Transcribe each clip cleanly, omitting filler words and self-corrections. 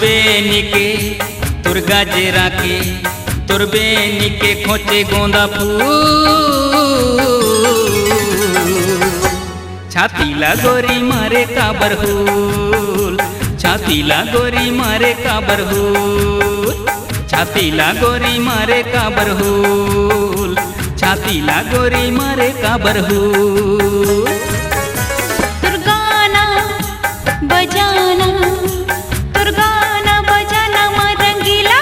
बेनिके तुर गाजेरा के तुर बेनिके खोचे गोंदा फूल छातीला गोरी मारे काबर हुल छातीला गोरी मारे काबर हुल छातीला गोरी मारे काबर हुल छातीला गोरी मारे काबर हुल तुर गाना बजाना रंगीला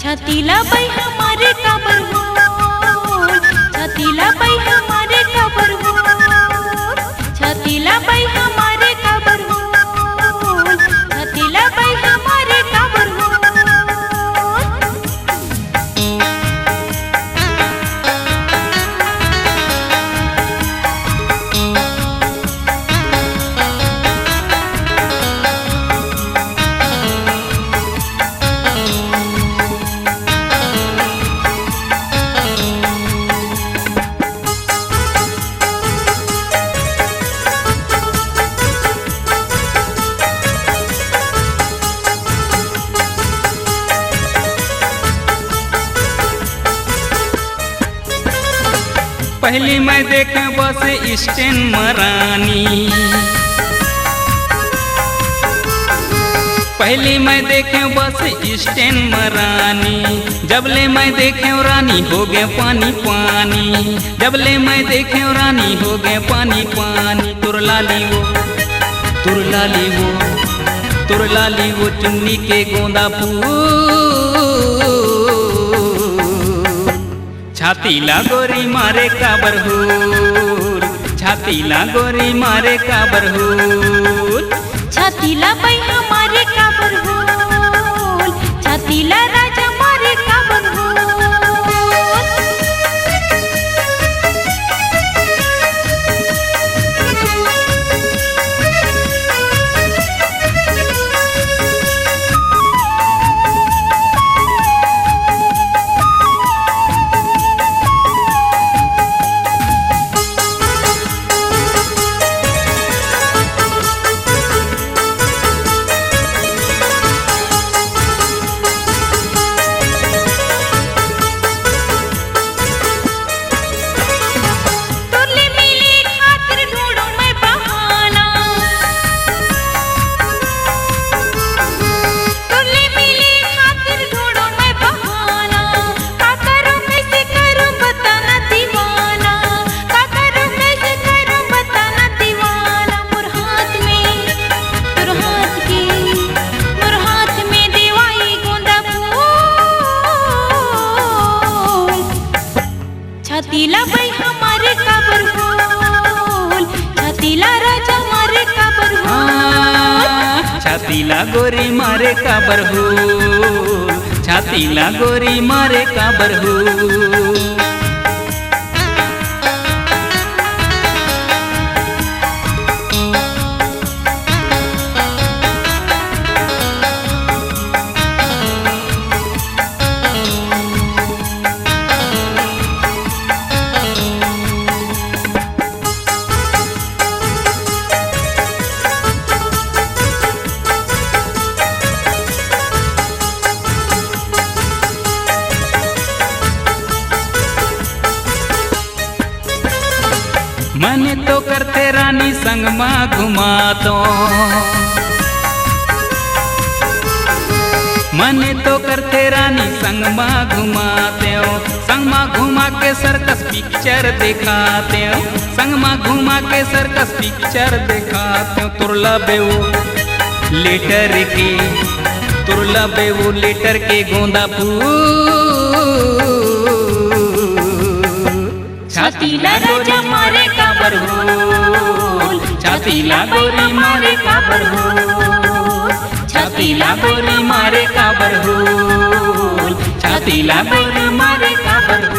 छातीला भाई हमारे काबर हुल छातीला भाई हमारे काबर हुल छातीला भाई हमारे काबर हुल छातीला भाई हमारे काबर हुल पहली मैं देखा बस स्टैंड मरानी पहली मैं देखे बस स्टैंड मरानी जबले मैं देखे रानी हो गए पानी पानी जबले मैं देखे रानी हो गए पानी पानी तुर लाली वो चुन्नी के गोंदा फूल छातीला गोरी मारे काबर हुल छातीला गोरी मारे काबर हुल छातीला भाई हमारे काबर हुल छातीला राजा मारे काबर हुल छातीला भाई हमारे काबर हुल छातीला राजा मारे काबर हुल छातीला गोरी मारे काबर हुल छातीला गोरी मारे काबर हुल मने तो करते रानी संग माँ घुमा दो मने तो करते रानी संग माँ घुमाते हो संग माँ घुमा के सर्कस पिक्चर दिखाते हो संग माँ घुमा के सर्कस पिक्चर दिखाते हो तुरला बेवो लेटर के गोंदा फूल छातीला राजा मारे काबर हुल छातीला गोरी मारे काबर हुल छातीला गोरी मारे काबर हुल छातीला गोरी मारे काबर हुल।